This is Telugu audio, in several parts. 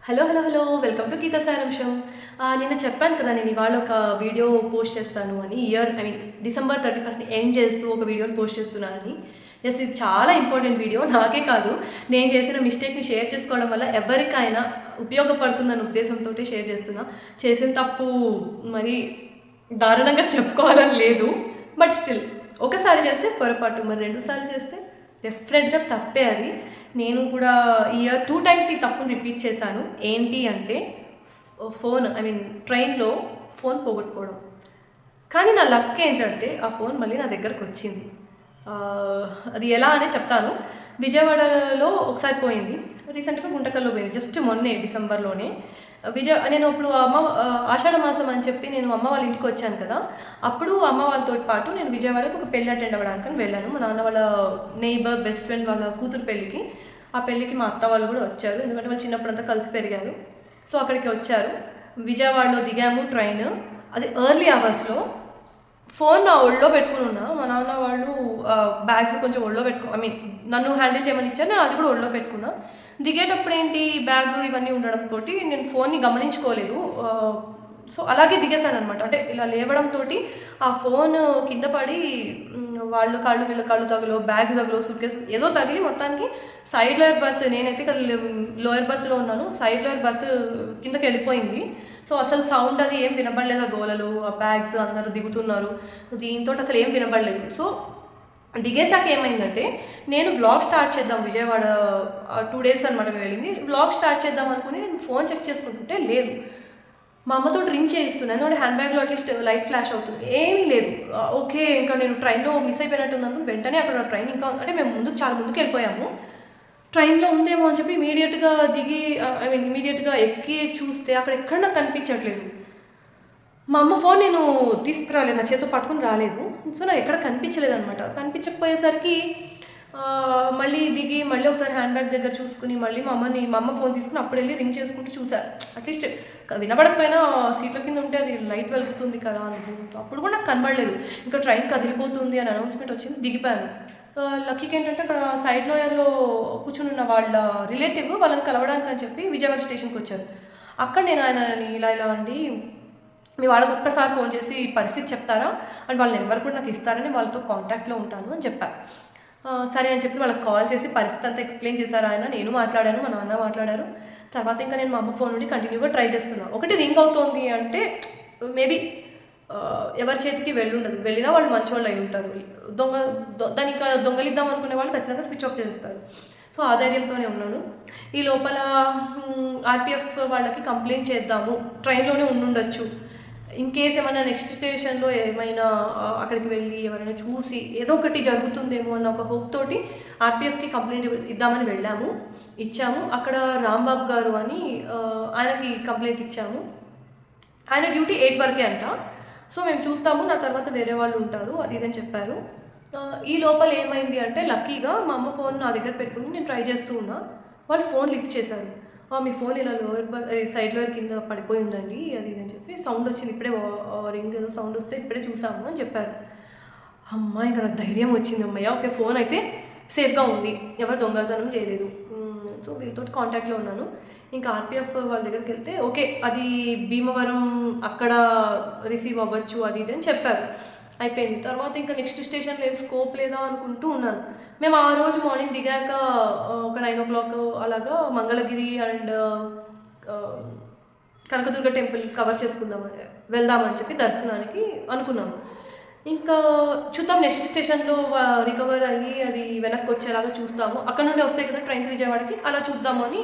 Hello hello hello welcome to Gita Saramsham. నిన్న చెప్పాను కదా నేను ఇవాళ ఒక వీడియో పోస్ట్ చేస్తాను అని. డిసెంబర్ 31 ఎండ్ చేస్తూ ఒక వీడియోని పోస్ట్ చేస్తున్నానని. ఎస్, ఇది చాలా ఇంపార్టెంట్ వీడియో. నాకే కాదు, నేను చేసిన మిస్టేక్ని షేర్ చేసుకోవడం వల్ల ఎవరికైనా ఉపయోగపడుతుందన్న ఉద్దేశంతో షేర్ చేస్తున్నా. చేసిన తప్పు మరి దారుణంగా చెప్పుకోవాలని లేదు, బట్ స్టిల్ ఒకసారి చేస్తే పొరపాటు, మరి 2 సార్లు చేస్తే డెఫినెట్గా తప్పే అది. నేను కూడా ఈ ఇయర్ 2 టైమ్స్ ఈ తప్పును రిపీట్ చేశాను. ఏంటి అంటే ట్రైన్లో ఫోన్ పోగొట్టుకోవడం. కానీ నా లక్ ఏంటంటే ఆ ఫోన్ మళ్ళీ నా దగ్గరకు వచ్చింది. అది ఎలా అనే చెప్తాను. విజయవాడలో ఒకసారి పోయింది, రీసెంట్గా గుంటకల్లో పోయింది, జస్ట్ మొన్నే డిసెంబర్లోనే. నేను ఇప్పుడు ఆషాఢ మాసం అని చెప్పి నేను అమ్మ వాళ్ళ ఇంటికి వచ్చాను కదా, అప్పుడు అమ్మ వాళ్ళతో పాటు నేను విజయవాడకు ఒక పెళ్ళి అటెండ్ అవ్వడానికి వెళ్ళాను. మా నాన్న వాళ్ళ నెయిబర్ బెస్ట్ ఫ్రెండ్ వాళ్ళ కూతురు పెళ్ళికి. ఆ పెళ్ళికి మా అత్త వాళ్ళు కూడా వచ్చారు, ఎందుకంటే వాళ్ళు చిన్నప్పుడు అంతా కలిసి పెరిగారు. సో అక్కడికి వచ్చారు. విజయవాడలో దిగాము ట్రైన్. అది ఎర్లీ అవర్స్లో. ఫోన్ నా ఒళ్ళో పెట్టుకుని ఉన్నా. మా నాన్న వాళ్ళు బ్యాగ్స్ కొంచెం ఒళ్ళో నన్ను హ్యాండిల్ చేయమని ఇచ్చారు, నేను అది కూడా ఒళ్ళో పెట్టుకున్నా. దిగేటప్పుడు ఏంటి, బ్యాగ్ ఇవన్నీ ఉండడంతో నేను ఫోన్ని గమనించుకోలేదు. సో అలాగే దిగేశాను అనమాట. అంటే ఇలా లేవడంతో ఆ ఫోన్ కింద పడి వాళ్ళు కాళ్ళు వీళ్ళ కాళ్ళు తగులో, బ్యాగ్స్ తగులో, సూట్ కేసు ఏదో తగిలి మొత్తానికి సైడ్ లోయర్ బర్త్, నేనైతే ఇక్కడ లోయర్ బర్త్లో ఉన్నాను, సైడ్ లోయర్ బర్త్ కిందకి వెళ్ళిపోయింది. సో అసలు సౌండ్ అది ఏం వినబడలేదు. ఆ గోలలు, ఆ బ్యాగ్స్ అందరూ దిగుతున్నారు, దీంతో అసలు ఏం వినబడలేదు. సో దిగేసాక ఏమైందంటే, నేను వ్లాగ్ స్టార్ట్ చేద్దాం, విజయవాడ 2 డేస్ అనమాట మేము వెళ్ళింది. వ్లాగ్ స్టార్ట్ చేద్దాం అనుకుని నేను ఫోన్ చెక్ చేసుకుంటుంటే లేదు. మా అమ్మతో డ్రింక్ చేయిస్తున్నాను, ఎందుకంటే హ్యాండ్ బ్యాగ్లో అట్లీస్ట్ లైట్ ఫ్లాష్ అవుతుంది, ఏమీ లేదు. ఓకే, ఇంకా నేను ట్రైన్లో మిస్ అయిపోయినట్టుందనుకుని వెంటనే అక్కడ ట్రైన్ ఇంకా అంటే మేము చాలా ముందుకు వెళ్ళిపోయాము. ట్రైన్లో ఉందేమో అని చెప్పి ఇమీడియట్గా దిగి ఇమీడియట్గా ఎక్కి చూస్తే అక్కడ ఎక్కడ నాకు కనిపించట్లేదు. మా అమ్మ ఫోన్ నేను తీసుకురాలేదు, నా చేతితో పట్టుకుని రాలేదు. సో నాకు ఎక్కడ కనిపించలేదు అనమాట. కనిపించకపోయేసరికి మళ్ళీ దిగి మళ్ళీ ఒకసారి హ్యాండ్ బ్యాగ్ దగ్గర చూసుకుని మళ్ళీ మా అమ్మ ఫోన్ తీసుకుని అప్పుడు వెళ్ళి రింగ్ చేసుకుంటూ చూసారు. అట్లీస్ట్ వినబడకపోయినా సీట్ల కింద ఉంటే అది లైట్ వెలుగుతుంది కదా అనుకుంటూ అప్పుడు కూడా నాకు కనబడలేదు. ఇంకా ట్రైన్ కదిలిపోతుంది అని అనౌన్స్మెంట్ వచ్చింది, దిగిపోయాను. లక్కీకి ఏంటంటే అక్కడ సైడ్ లోయర్లో కూర్చుని ఉన్న వాళ్ళ రిలేటివ్ వాళ్ళని కలవడానికి అని చెప్పి విజయవాడ స్టేషన్కి వచ్చారు. అక్కడ నేను ఆయనని ఇలా అండి, మీ వాళ్ళకి ఒక్కసారి ఫోన్ చేసి పరిస్థితి చెప్తారా అండ్ వాళ్ళ నెంబర్ కూడా నాకు ఇస్తారని, వాళ్ళతో కాంటాక్ట్లో ఉంటాను అని చెప్పారు. సరే అని చెప్పి వాళ్ళకి కాల్ చేసి పరిస్థితి అంతా ఎక్స్ప్లెయిన్ చేశారు ఆయన. నేను మాట్లాడాను, మా నాన్న మాట్లాడారు. తర్వాత ఇంకా నేను మా అమ్మ ఫోన్ నుండి కంటిన్యూగా ట్రై చేస్తున్నాను. ఒకటి రింగ్ అవుతోంది అంటే మేబీ ఎవరి చేతికి వెళ్ళుండదు, వెళ్ళినా వాళ్ళు మంచి వాళ్ళు అయి ఉంటారు. దానికి దొంగలిద్దాం అనుకునే వాళ్ళు ఖచ్చితంగా స్విచ్ ఆఫ్ చేస్తారు. సో ఆ ధైర్యంతోనే ఉన్నాను. ఈ లోపల ఆర్పిఎఫ్ వాళ్ళకి కంప్లైంట్ చేద్దాము, ట్రైన్లోనే ఉండుండొచ్చు, ఇన్ కేస్ ఏమైనా నెక్స్ట్ స్టేషన్లో ఏమైనా అక్కడికి వెళ్ళి ఎవరైనా చూసి ఏదో ఒకటి జరుగుతుందేమో అన్న ఒక హోప్ తోటి ఆర్పిఎఫ్కి కంప్లైంట్ ఇద్దామని వెళ్ళాము, ఇచ్చాము. అక్కడ రాంబాబు గారు అని ఆయనకి కంప్లైంట్ ఇచ్చాము. ఆయన డ్యూటీ 8 వరకే అంట. సో మేము చూస్తాము, నా తర్వాత వేరే వాళ్ళు ఉంటారు అది ఇదని చెప్పారు. ఈ లోపల ఏమైంది అంటే, లక్కీగా మా అమ్మ ఫోన్ నా దగ్గర పెట్టుకుని నేను ట్రై చేస్తూ ఉన్నా. వాళ్ళు ఫోన్ లిఫ్ట్ చేశారు. మీ ఫోన్ ఇలా సైడ్ లోయర్ కింద పడిపోయిందండి అది ఇదని చెప్పి సౌండ్ వచ్చింది, ఇప్పుడే రింగ్ ఏదో సౌండ్ వస్తే ఇప్పుడే చూసాము అని చెప్పారు. అమ్మ ఇంకా నాకు ధైర్యం వచ్చింది, అమ్మయ్య ఓకే ఫోన్ అయితే సేఫ్గా ఉంది, ఎవరు దొంగతనం చేయలేదు. సో వీళ్ళతో కాంటాక్ట్లో ఉన్నాను. ఇంకా ఆర్పిఎఫ్ వాళ్ళ దగ్గరికి వెళ్తే ఓకే అది భీమవరం అక్కడ రిసీవ్ అవ్వచ్చు అది ఇది అని చెప్పారు. అయిపోయింది. తర్వాత ఇంకా నెక్స్ట్ స్టేషన్లో ఏం స్కోప్ లేదా అనుకుంటూ ఉన్నాను. మేము ఆ రోజు మార్నింగ్ దిగాక ఒక 9 o'clock అలాగా Mangalagiri and Kanakadurga temple cover చేసుకుందామని వెళ్దామని చెప్పి దర్శనానికి అనుకున్నాము. ఇంకా చూద్దాం నెక్స్ట్ స్టేషన్లో రికవర్ అయ్యి అది వెనక్కి వచ్చేలాగా చూస్తాము, అక్కడ నుండి వస్తాయి కదా ట్రైన్స్ విజయవాడకి, అలా చూద్దాము అని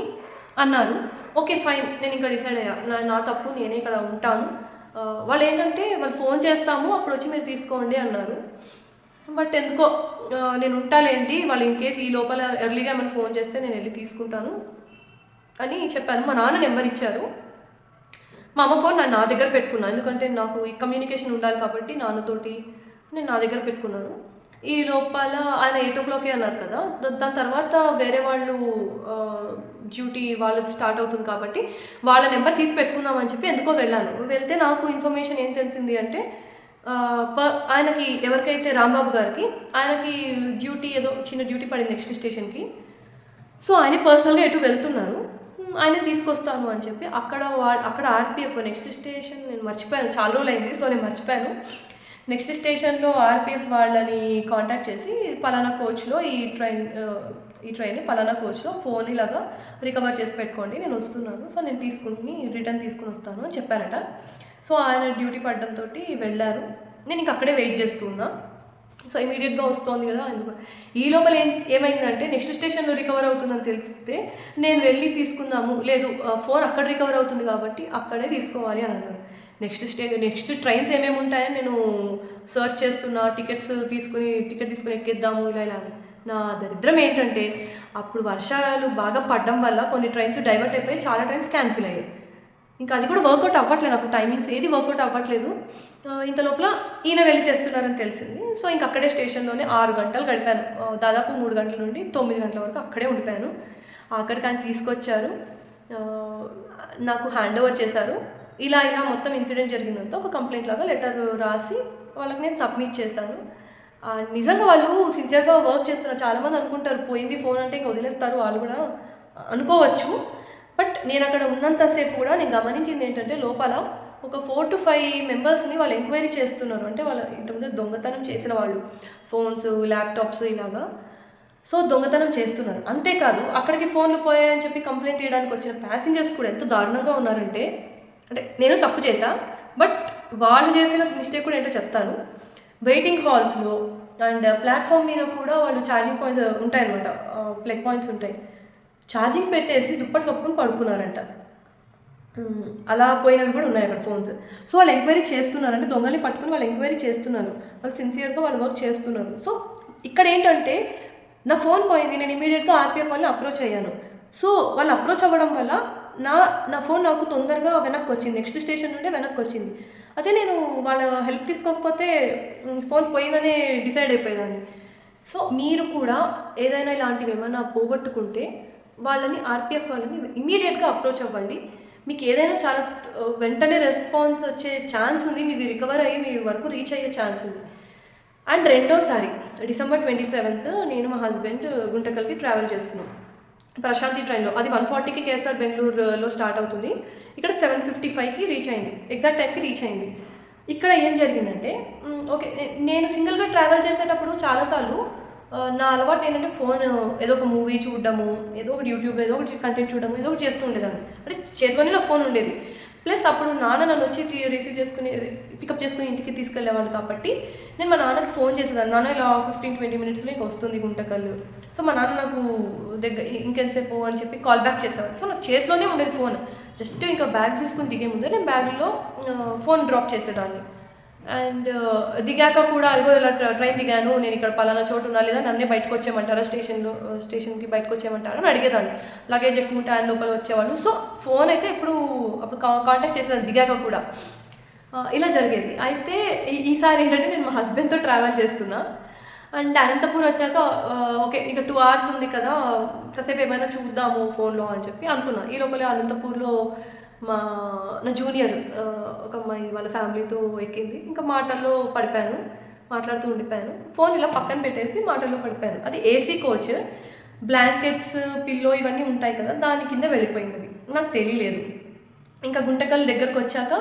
అన్నారు. ఓకే ఫైన్, నేను ఇంకా డిసైడ్ అయ్యా, నా తప్పు, నేనే ఇక్కడ ఉంటాను. వాళ్ళు ఏంటంటే వాళ్ళు ఫోన్ చేస్తాము అప్పుడు వచ్చి మీరు తీసుకోండి అన్నారు. బట్ ఎందుకో నేను ఉంటాలేంటి, వాళ్ళు ఇన్ కేసు ఈ లోపల ఎర్లీగా ఏమైనా ఫోన్ చేస్తే నేను వెళ్ళి తీసుకుంటాను అని చెప్పాను. మా నాన్న నెంబర్ ఇచ్చారు, మా అమ్మ ఫోన్ నా దగ్గర పెట్టుకున్నాను, ఎందుకంటే నాకు ఈ కమ్యూనికేషన్ ఉండాలి కాబట్టి నాన్నతోటి నేను నా దగ్గర పెట్టుకున్నాను. ఈ లోపల ఆయన 8 o'clock అన్నారు కదా, దాని తర్వాత వేరే వాళ్ళు డ్యూటీ వాళ్ళది స్టార్ట్ అవుతుంది కాబట్టి వాళ్ళ నెంబర్ తీసి పెట్టుకుందామని చెప్పి ఎందుకో వెళ్ళాను. వెళ్తే నాకు ఇన్ఫర్మేషన్ ఏం తెలిసింది అంటే, ఆయనకి ఎవరికైతే రాంబాబు గారికి ఆయనకి డ్యూటీ ఏదో చిన్న డ్యూటీ పడింది నెక్స్ట్ స్టేషన్కి. సో ఆయన పర్సనల్గా ఎటు వెళ్తున్నారు. ఆయన తీసుకొస్తాను అని చెప్పి అక్కడ ఆర్పిఎఫ్ నెక్స్ట్ స్టేషన్ నేను మర్చిపోయాను, చాలా రోజులైంది, సో నేను మర్చిపోయాను. నెక్స్ట్ స్టేషన్లో ఆర్పిఎఫ్ వాళ్ళని కాంటాక్ట్ చేసి పలానా కోచ్లో ఈ ట్రైన్ పలానా కోచ్లో ఫోన్ ఇలాగా రికవర్ చేసి పెట్టుకోండి, నేను వస్తున్నాను, సో నేను రిటర్న్ తీసుకుని వస్తాను అని చెప్పారట. సో ఆయన డ్యూటీ పడడంతో వెళ్ళారు. నేను ఇంక అక్కడే వెయిట్ చేస్తున్నా. సో ఇమీడియట్గా వస్తుంది కదా, ఎందుకు ఈ లోపల ఏమైందంటే నెక్స్ట్ స్టేషన్లో రికవర్ అవుతుందని తెలిస్తే నేను వెళ్ళి తీసుకుందాము, లేదు ఫోన్ అక్కడ రికవర్ అవుతుంది కాబట్టి అక్కడే తీసుకోవాలి అని అన్నారు. నెక్స్ట్ ట్రైన్స్ ఏమేమి ఉంటాయని నేను సర్చ్ చేస్తున్నా, టికెట్ తీసుకుని ఎక్కేద్దాము ఇలా అని. నా దరిద్రం ఏంటంటే అప్పుడు వర్షాలు బాగా పడడం వల్ల కొన్ని ట్రైన్స్ డైవర్ట్ అయిపోయి చాలా ట్రైన్స్ క్యాన్సిల్ అయ్యాయి. ఇంకా అది కూడా వర్కౌట్ అవ్వట్లేదు, నాకు టైమింగ్స్ ఏది వర్కౌట్ అవ్వట్లేదు. ఇంత లోపల ఈయన వెళ్ళి తెస్తున్నారని తెలిసింది. సో ఇంక అక్కడే స్టేషన్లోనే 6 గంటలు గడిపాను, దాదాపు 3 గంటల నుండి 9 గంటల వరకు అక్కడే ఉండిపోయాను. ఆఖరికి ఆయన తీసుకొచ్చారు, నాకు హ్యాండ్ ఓవర్ చేశారు. ఇలా మొత్తం ఇన్సిడెంట్ జరిగిందంతా ఒక కంప్లైంట్ లాగా లెటర్ రాసి వాళ్ళకి నేను సబ్మిట్ చేశాను. నిజంగా వాళ్ళు సిన్సియర్గా వర్క్ చేస్తున్నారు. చాలామంది అనుకుంటారు పోయింది ఫోన్ అంటే ఇంకా వదిలేస్తారు, వాళ్ళు కూడా అనుకోవచ్చు. బట్ నేను అక్కడ ఉన్నంతసేపు కూడా నేను గమనించింది ఏంటంటే లోపల ఒక 4 to 5 మెంబర్స్ని వాళ్ళు ఎంక్వైరీ చేస్తున్నారు. అంటే వాళ్ళు ఇంతకుముందు దొంగతనం చేసిన వాళ్ళు ఫోన్స్, ల్యాప్టాప్స్ ఇలాగా, సో దొంగతనం చేస్తున్నారు. అంతేకాదు అక్కడికి ఫోన్లు పోయాయని చెప్పి కంప్లైంట్ చేయడానికి వచ్చిన ప్యాసింజర్స్ కూడా ఎంత దారుణంగా ఉన్నారంటే, అంటే నేను తప్పు చేశా, బట్ వాళ్ళు చేసిన మిస్టేక్ కూడా ఏంటో చెప్తాను. వెయిటింగ్ హాల్స్లో అండ్ ప్లాట్ఫామ్ మీద కూడా వాళ్ళు ఛార్జింగ్ పాయింట్స్ ఉంటాయన్నమాట, ప్లగ్ పాయింట్స్ ఉంటాయి, ఛార్జింగ్ పెట్టేసి దుప్పటి కప్పుకుని పడుకున్నారంట. అలా పోయినవి కూడా ఉన్నాయి అక్కడ ఫోన్స్. సో వాళ్ళు ఎంక్వైరీ చేస్తున్నారు, అంటే దొంగల్ని పట్టుకుని వాళ్ళు ఎంక్వైరీ చేస్తున్నారు, వాళ్ళు సిన్సియర్గా వాళ్ళు వర్క్ చేస్తున్నారు. సో ఇక్కడ ఏంటంటే నా ఫోన్ పోయింది, నేను ఇమీడియట్గా ఆర్పిఎఫ్ వాళ్ళని అప్రోచ్ అయ్యాను. సో వాళ్ళు అప్రోచ్ అవ్వడం వల్ల నా ఫోన్ నాకు తొందరగా వెనక్కి వచ్చింది, నెక్స్ట్ స్టేషన్ నుండే వెనక్కి వచ్చింది. అదే నేను వాళ్ళ హెల్ప్ తీసుకోకపోతే ఫోన్ పోయిందనే డిసైడ్ అయిపోయేదాన్ని. సో మీరు కూడా ఏదైనా ఇలాంటివి ఏమైనా పోగొట్టుకుంటే వాళ్ళని ఆర్పిఎఫ్ వాళ్ళని ఇమీడియట్గా అప్రోచ్ అవ్వండి. మీకు ఏదైనా చాలా వెంటనే రెస్పాన్స్ వచ్చే ఛాన్స్ ఉంది, మీది రికవర్ అయ్యి మీ వరకు రీచ్ అయ్యే ఛాన్స్ ఉంది. అండ్ రెండోసారి December 27th నేను మా హస్బెండ్ గుంటకల్కి ట్రావెల్ చేస్తున్నాం ప్రశాంతి ట్రైన్లో. అది 140కి కేఎస్ఆర్ బెంగళూరులో స్టార్ట్ అవుతుంది, ఇక్కడ 7:55కి రీచ్ అయింది, ఎగ్జాక్ట్ టైంకి రీచ్ అయింది. ఇక్కడ ఏం జరిగిందంటే ఓకే, నేను సింగిల్గా ట్రావెల్ చేసేటప్పుడు చాలాసార్లు నా అలవాటు ఏంటంటే ఫోన్ ఏదో ఒక మూవీ చూడడము, ఏదో ఒకటి యూట్యూబ్లో ఏదో ఒకటి కంటెంట్ చూడడము, ఏదో ఒకటి చేస్తూ ఉండేదాన్ని. అంటే చేతిలోనే నా ఫోన్ ఉండేది. ప్లస్ అప్పుడు నాన్న నన్ను వచ్చి పికప్ చేసుకుని ఇంటికి తీసుకెళ్ళేవాళ్ళు కాబట్టి నేను మా నాన్నకి ఫోన్ చేసేదాన్ని, నాన్న ఇలా 15-20 minutesలో ఇంకా వస్తుంది గుంటకల్లు. సో మా నాన్న నాకు ఇంకెంతసేపు అని చెప్పి కాల్ బ్యాక్ చేసేవాడు. సో నా చేతిలోనే ఉండేది ఫోన్. జస్ట్ ఇంకా బ్యాగ్స్ తీసుకుని దిగే ముందే నేను బ్యాగ్లో ఫోన్ డ్రాప్ చేసేదాన్ని. అండ్ దిగాక కూడా అదిగో ఇలా ట్రైన్ దిగాను, నేను ఇక్కడ పలానా చోటు ఉన్నా, లేదా నన్నే బయటకు వచ్చేయమంటారా, స్టేషన్కి బయటకు వచ్చేయమంటారా అని అడిగేదాన్ని. లగేజ్ ఎక్కుంటే ఆయన లోపల వచ్చేవాళ్ళు. సో ఫోన్ అయితే అప్పుడు కాంటాక్ట్ చేసేదాన్ని దిగాక కూడా. ఇలా జరిగేది. అయితే ఈసారి ఏంటంటే నేను మా హస్బెండ్తో ట్రావెల్ చేస్తున్నా. అండ్ అనంతపూర్ వచ్చాక ఓకే ఇక 2 hours ఉంది కదా, కాసేపు ఏమైనా చూద్దాము ఫోన్లో అని చెప్పి అనుకున్నా. ఈ లోపల అనంతపూర్లో నా జూనియర్ ఒక అమ్మాయి వాళ్ళ ఫ్యామిలీతో ఎక్కింది. ఇంకా మాట్లాడుతూ ఉండిపోయాను. ఫోన్ ఇలా పక్కన పెట్టేసి మాటల్లో పడిపోయాను. అది ఏసీ కోచ్, బ్లాంకెట్స్, పిల్లో ఇవన్నీ ఉంటాయి కదా, దాని కింద వెళ్ళిపోయింది, నాకు తెలియలేదు. ఇంకా గుంటకల్ దగ్గరకు వచ్చాక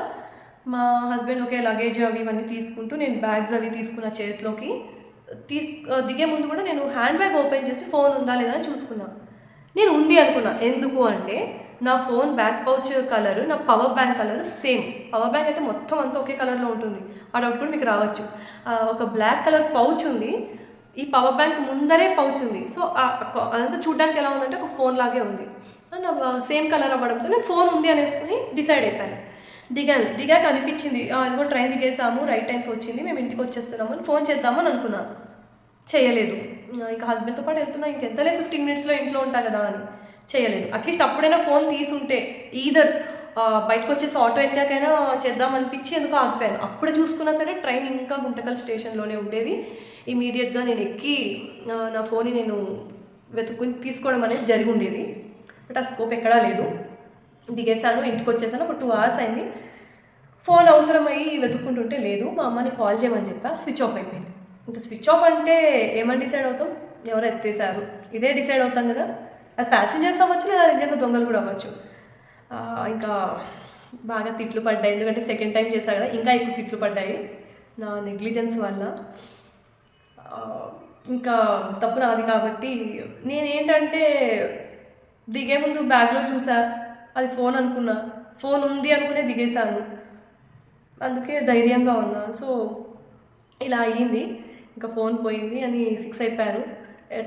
మా హస్బెండ్ ఒకే లగేజ్ ఇవన్నీ తీసుకుంటూ, నేను బ్యాగ్స్ అవి తీసుకున్న చేతిలోకి దిగే ముందు కూడా నేను హ్యాండ్ బ్యాగ్ ఓపెన్ చేసి ఫోన్ ఉందా లేదా అని చూసుకున్నా. నేను ఉంది అనుకున్నా. ఎందుకు అంటే నా ఫోన్ బ్యాక్ పౌచ్ కలర్, నా power bank colour same. Power bank అయితే మొత్తం అంతా ఒకే కలర్లో ఉంటుంది, ఆ డౌట్ కూడా మీకు రావచ్చు. ఒక బ్లాక్ కలర్ పౌచ్ ఉంది, ఈ పవర్ బ్యాంక్ ముందరే పౌచ్ ఉంది. సో అదంతా చూడడానికి ఎలా ఉందంటే ఒక ఫోన్ లాగే ఉంది. నా సేమ్ కలర్ అవ్వడంతో నేను ఫోన్ ఉంది అనేసుకుని డిసైడ్ అయిపోయాను. దిగాక అనిపించింది అదిగో ట్రైన్ దిగేసాము, రైట్ టైంకి వచ్చింది, మేము ఇంటికి వచ్చేస్తున్నాము అని ఫోన్ చేద్దామని అనుకున్నా. చేయలేదు. ఇంకా హస్బెండ్తో పాటు వెళ్తున్నా, ఇంకెంతలే 15 minutesలో ఇంట్లో ఉంటా కదా అని చేయలేదు. అట్లీస్ట్ అప్పుడైనా ఫోన్ తీసుంటే ఈదర్ బయటకు వచ్చేసి ఆటో ఎక్కాకైనా చేద్దామనిపించి ఎందుకో ఆగిపోయాను. అప్పుడే చూసుకున్నా సరే ట్రైన్ ఇంకా గుంటకల్ స్టేషన్లోనే ఉండేది. ఇమీడియట్గా నేను ఎక్కి నా ఫోన్ని నేను వెతుక్కుని తీసుకోవడం అనేది జరిగి ఉండేది. బట్ ఆ స్కోప్ ఎక్కడా లేదు. దిగేసాను, ఇంటికి వచ్చేసాను. ఒక 2 hours అయింది. ఫోన్ అవసరమయ్యి వెతుక్కుంటుంటే లేదు. మా అమ్మని కాల్ చేయమని చెప్పా, స్విచ్ ఆఫ్ అయిపోయింది. ఇంకా స్విచ్ ఆఫ్ అంటే ఏమని డిసైడ్ అవుతాం, ఎవరు ఎత్తేసారు, ఇదే డిసైడ్ అవుతాం కదా. అది ప్యాసింజర్స్ అవ్వచ్చు లేదా నిజంగా దొంగలు కూడా అవ్వచ్చు. ఇంకా బాగా తిట్లు పడ్డాయి, ఎందుకంటే సెకండ్ టైం చేశా కదా, ఇంకా ఎక్కువ తిట్లు పడ్డాయి నా నెగ్లిజెన్స్ వల్ల. ఇంకా తప్పు నాది కాబట్టి నేనేంటంటే దిగే ముందు బ్యాగ్లో చూసా, అది ఫోన్ అనుకున్నా, ఫోన్ ఉంది అనుకునే దిగేశాను, అందుకే ధైర్యంగా ఉన్నా. సో ఇలా అయ్యింది, ఇంకా ఫోన్ పోయింది అని ఫిక్స్ అయిపోయాను.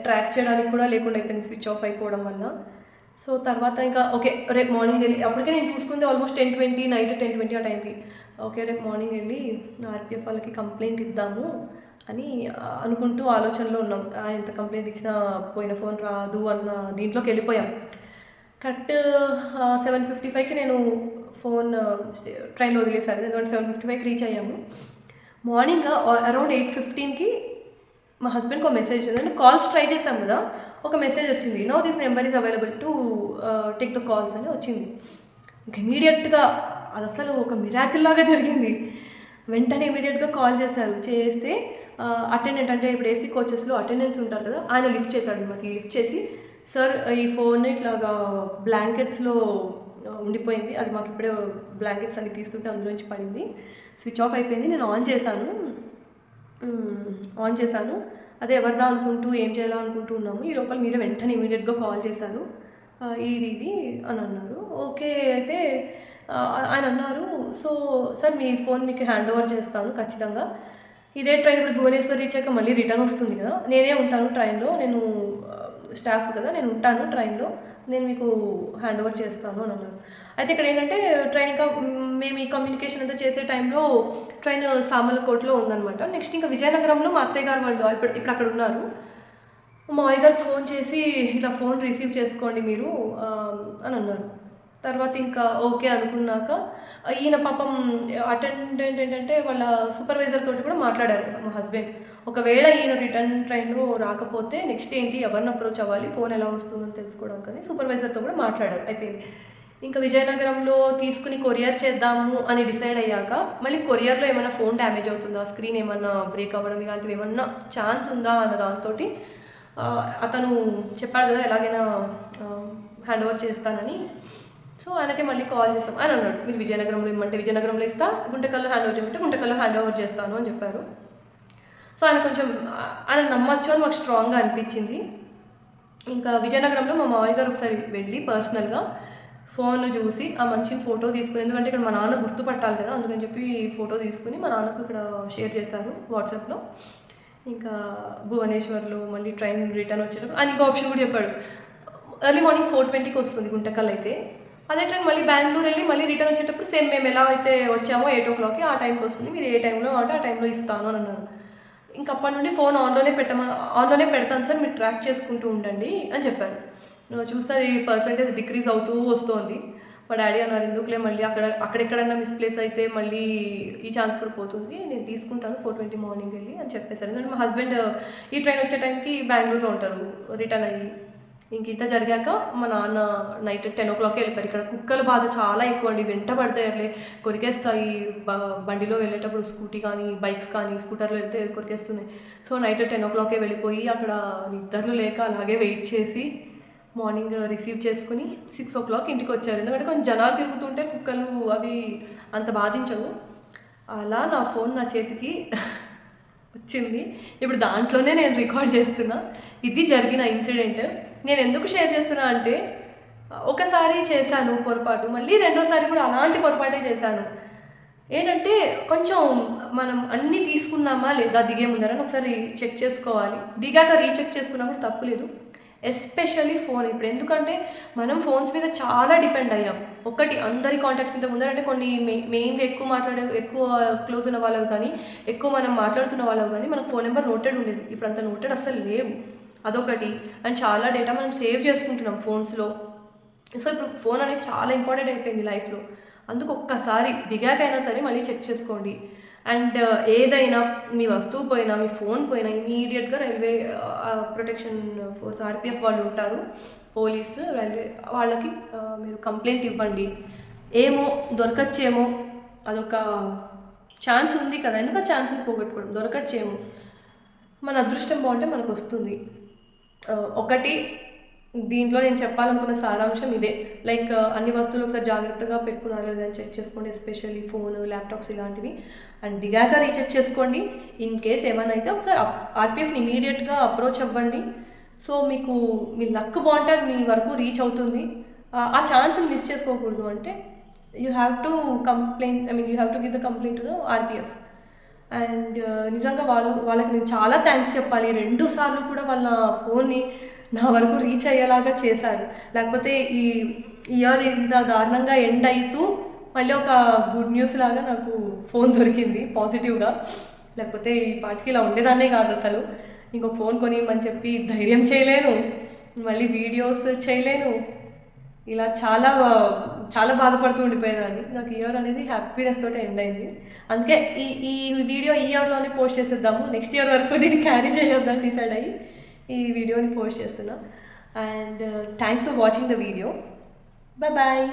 ట్రాక్ చేయడానికి కూడా లేకుండా అయిపోయింది స్విచ్ ఆఫ్ అయిపోవడం వల్ల. సో తర్వాత ఇంకా ఓకే రేపు మార్నింగ్ వెళ్ళి, అప్పటికే నేను చూసుకుంది ఆల్మోస్ట్ 10:20 నైట్ 10:20 ఆ టైంకి. ఓకే రేపు మార్నింగ్ వెళ్ళి ఆర్పిఎఫ్ వాళ్ళకి కంప్లైంట్ ఇద్దాము అని అనుకుంటూ ఆలోచనలో ఉన్నాం. ఎంత కంప్లైంట్ ఇచ్చినా పోయిన ఫోన్ రాదు అన్న దీంట్లోకి వెళ్ళిపోయాం. కరెక్ట్ 7:55కి నేను ఫోన్ ట్రైన్లో వదిలేశాను, ఎందుకంటే 7:55కి రీచ్ అయ్యాము. మార్నింగ్ అరౌండ్ 8:15కి మా హస్బెండ్కి ఒక మెసేజ్ వచ్చింది, అంటే కాల్స్ ట్రై చేశాం కదా, ఒక మెసేజ్ వచ్చింది, no this number is available to take the calls అని వచ్చింది. ఇంక ఇమీడియట్గా అది అసలు ఒక మిరాకిల్ లాగా జరిగింది. వెంటనే ఇమీడియట్గా కాల్ చేశారు, చేస్తే అటెండెంట్, అంటే ఇప్పుడు ఏసీ కోచెస్లో అటెండెంట్స్ ఉంటారు కదా, ఆయన లిఫ్ట్ చేశాడు అనమాట. లిఫ్ట్ చేసి సార్ ఈ ఫోన్ ఇట్లాగా బ్లాంకెట్స్లో ఉండిపోయింది, అది మాకు ఇప్పుడే బ్లాంకెట్స్ అన్ని తీస్తుంటే అందులోంచి పడింది, స్విచ్ ఆఫ్ అయిపోయింది, నేను ఆన్ చేశాను, అదే ఎవరిదా అనుకుంటూ ఏం చేయాలో అనుకుంటూ ఉన్నాము, ఈ లోపల మీరే వెంటనే ఇమీడియట్గా కాల్ చేశారు, ఇది అని అన్నారు. ఓకే అయితే ఆయన అన్నారు, సో సార్ మీ ఫోన్ మీకు హ్యాండ్ ఓవర్ చేస్తాను ఖచ్చితంగా, ఇదే ట్రైన్ ఇప్పుడు భువనేశ్వర్ రీచ్ అయ్యాక మళ్ళీ రిటర్న్ వస్తుంది కదా, నేనే ఉంటాను ట్రైన్లో, నేను స్టాఫ్ కదా, నేను ఉంటాను ట్రైన్లో, నేను మీకు హ్యాండ్ ఓవర్ చేస్తాను అని అన్నారు. అయితే ఇక్కడ ఏంటంటే ట్రైన్ ఇంకా మేము ఈ కమ్యూనికేషన్ అంతా చేసే టైంలో ట్రైన్ సామర్లకోటలో ఉందన్నమాట. నెక్స్ట్ ఇంకా విజయనగరంలో మా అత్తయ్య గారు వాళ్ళు ఇప్పుడు అక్కడ ఉన్నారు. మా మామయ్య గారికి ఫోన్ చేసి ఇట్లా ఫోన్ రిసీవ్ చేసుకోండి మీరు అని అన్నారు. తర్వాత ఇంకా ఓకే అనుకున్నాక ఈయన పాపం అటెండెంట్ ఏంటంటే వాళ్ళ సూపర్వైజర్ తోటి కూడా మాట్లాడారు మా హస్బెండ్, ఒకవేళ ఈయన రిటర్న్ ట్రైన్లో రాకపోతే నెక్స్ట్ ఏంటి, ఎవరిని అప్రోచ్ అవ్వాలి, ఫోన్ ఎలా వస్తుందని తెలుసుకోవడం కానీ సూపర్వైజర్తో కూడా మాట్లాడారు. అయిపోయింది. ఇంకా విజయనగరంలో తీసుకుని కొరియర్ చేద్దాము అని డిసైడ్ అయ్యాక మళ్ళీ కొరియర్లో ఏమైనా ఫోన్ డ్యామేజ్ అవుతుందా, స్క్రీన్ ఏమన్నా బ్రేక్ అవ్వడం ఇలాంటివి ఏమన్నా ఛాన్స్ ఉందా అన్న దాంతో అతను చెప్పాడు కదా ఎలాగైనా హ్యాండ్ ఓవర్ చేస్తానని. సో ఆయనకే మళ్ళీ కాల్ చేస్తాం, ఆయన అన్నాడు మీరు విజయనగరంలో ఇమ్మంటే విజయనగరంలో ఇస్తా, గుంటకల్లో హ్యాండ్ ఓవర్ చేయమంటే గుంటకల్లో హ్యాండ్ ఓవర్ చేస్తాను అని చెప్పారు. సో ఆయన కొంచెం ఆయన నమ్మచ్చు అని మాకు స్ట్రాంగ్గా అనిపించింది. ఇంకా విజయనగరంలో మా మామయ్య గారు ఒకసారి వెళ్ళి పర్సనల్గా ఫోన్ చూసి ఆ మంచిని ఫోటో తీసుకుని, ఎందుకంటే ఇక్కడ మా నాన్న గుర్తుపట్టాలి కదా, అందుకని చెప్పి ఫోటో తీసుకుని మా నాన్నకు ఇక్కడ షేర్ చేశారు వాట్సాప్లో. ఇంకా భువనేశ్వర్లో మళ్ళీ ట్రైన్ రిటర్న్ వచ్చేటప్పుడు ఆయన ఇంకో ఆప్షన్ కూడా చెప్పాడు, ఎర్లీ మార్నింగ్ 4:20కి వస్తుంది గుంటకల్ అయితే, అదే ట్రైన్ మళ్ళీ బెంగళూరు వెళ్ళి మళ్ళీ రిటర్న్ వచ్చేటప్పుడు సేమ్ మేము ఎలా అయితే వచ్చామో 8 o'clockకి ఆ టైంకి వస్తుంది, మీరు ఏ టైంలో అంటే ఆ టైంలో ఇస్తాను అని అన్నారు. ఇంక అప్పటి నుండి ఫోన్ ఆన్లోనే పెడతాను సార్, మీరు ట్రాక్ చేసుకుంటూ ఉండండి అని చెప్పారు. చూస్తే అది పర్సంటేజ్ డిక్రీజ్ అవుతూ వస్తుంది. మా డాడీ అన్నారు ఎందుకులే మళ్ళీ అక్కడెక్కడన్నా మిస్ప్లేస్ అయితే మళ్ళీ ఈ ఛాన్స్ కూడా పోతుంది, నేను తీసుకుంటాను 4:20 మార్నింగ్ వెళ్ళి అని చెప్పేశారు. ఎందుకంటే మా హస్బెండ్ ఈ ట్రైన్ వచ్చే టైంకి బెంగళూరులో ఉంటారు రిటర్న్ అయ్యి. ఇంక ఇంత జరిగాక మా నాన్న నైట్ 10 o'clockకి వెళ్ళిపోయారు. ఇక్కడ కుక్కల బాధ చాలా ఎక్కువ అండి, వెంట పడతాయి, అట్లే కొరికేస్తాయి, బండిలో వెళ్ళేటప్పుడు స్కూటీ కానీ బైక్స్ కానీ స్కూటర్లో వెళ్తే కొరికేస్తున్నాయి. సో నైట్ 10 o'clockకే వెళ్ళిపోయి అక్కడ నిద్రలు లేక అలాగే వెయిట్ చేసి మార్నింగ్ రిసీవ్ చేసుకుని 6 o'clock ఇంటికి వచ్చారు. ఎందుకంటే కొంచెం జనాలు తిరుగుతుంటే కుక్కలు అవి అంత బాధించవు. అలా నా ఫోన్ నా చేతికి వచ్చింది. ఇప్పుడు దాంట్లోనే నేను రికార్డ్ చేస్తున్నా. ఇది జరిగిన ఇన్సిడెంట్. నేను ఎందుకు షేర్ చేస్తున్నా అంటే ఒకసారి చేశాను పొరపాటు, మళ్ళీ రెండోసారి కూడా అలాంటి పొరపాటే చేశాను. ఏంటంటే కొంచెం మనం అన్నీ తీసుకున్నామా లేదా దిగే ముందరని ఒకసారి చెక్ చేసుకోవాలి. దిగాక రీచెక్ చేసుకున్నప్పుడు తప్పులేదు. ఎస్పెషల్లీ ఫోన్ ఇప్పుడు, ఎందుకంటే మనం ఫోన్స్ మీద చాలా డిపెండ్ అయ్యాం. ఒకటి అందరి కాంటాక్ట్స్ ఇంత ముందరంటే కొన్ని మెయిన్గా ఎక్కువ క్లోజ్ ఉన్న వాళ్ళవి కానీ ఎక్కువ మనం మాట్లాడుతున్న వాళ్ళవి కానీ మనకు ఫోన్ నెంబర్ నోటెడ్ ఉండేది. ఇప్పుడు అంత నోటెడ్ అస్సలు లేవు, అదొకటి. అండ్ చాలా డేటా మనం సేవ్ చేసుకుంటున్నాం ఫోన్స్లో. సో ఇప్పుడు ఫోన్ అనేది చాలా ఇంపార్టెంట్ అయిపోయింది లైఫ్లో. అందుకు ఒక్కసారి దిగాకైనా సరే మళ్ళీ చెక్ చేసుకోండి. అండ్ ఏదైనా మీ వస్తువు పోయినా మీ ఫోన్ పోయినా ఇమీడియట్గా రైల్వే ప్రొటెక్షన్ ఫోర్స్ ఆర్పిఎఫ్ వాళ్ళు ఉంటారు, పోలీసు, రైల్వే వాళ్ళకి మీరు కంప్లైంట్ ఇవ్వండి. ఏమో దొరకచ్చేమో, అదొక ఛాన్స్ ఉంది కదా, ఎందుకు ఆ ఛాన్స్ని పోగొట్టుకోవడం, దొరకచ్చేమో, మన అదృష్టం బాగుంటే మనకు వస్తుంది. ఒకటి దీంట్లో నేను చెప్పాలనుకున్న సారాంశం ఇదే. లైక్ అన్ని వస్తువులు ఒకసారి జాగ్రత్తగా పెట్టుకున్నారో లేదని చెక్ చేసుకోండి. ఎస్పెషల్లీ ఫోను, ల్యాప్టాప్స్ ఇలాంటివి. అండ్ దిగాక రీచెక్ చేసుకోండి. ఇన్ కేస్ ఏమైనా అయితే ఒకసారి ఆర్పిఎఫ్ని ఇమీడియట్గా అప్రోచ్ అవ్వండి. సో మీకు మీ లక్ బాగుంటే అది మీ వరకు రీచ్ అవుతుంది. ఆ ఛాన్స్ని మిస్ చేసుకోకూడదు. అంటే you have to complaint, you have to give the complaint to the RPF. And నిజంగా వాళ్ళకి నేను చాలా థ్యాంక్స్ చెప్పాలి. 2 సార్లు కూడా వాళ్ళ ఫోన్ని నా వరకు రీచ్ అయ్యేలాగా చేశారు. లేకపోతే ఈ ఇయర్ ఇంత దారుణంగా ఎండ్ అవుతూ మళ్ళీ ఒక గుడ్ న్యూస్ లాగా నాకు ఫోన్ దొరికింది పాజిటివ్గా. లేకపోతే ఈ పాటికి ఇలా ఉండేదాన్నే కాదు అసలు. ఇంకొక ఫోన్ కొనియమని చెప్పి ధైర్యం చేయలేను, మళ్ళీ వీడియోస్ చేయలేను. ఇలా చాలా చాలా బాధపడుతూ ఉండిపోయేదాన్ని. నాకు ఇయర్ అనేది హ్యాపీనెస్ తోటి ఎండ్ అయింది. అందుకే ఈ వీడియో ఈ ఇయర్లోనే పోస్ట్ చేసేద్దాము, నెక్స్ట్ ఇయర్ వరకు దీన్ని క్యారీ చేయొద్దని డిసైడ్ అయ్యి ఈ వీడియోని పోస్ట్ చేస్తున్నా. And thanks for watching the video. Bye.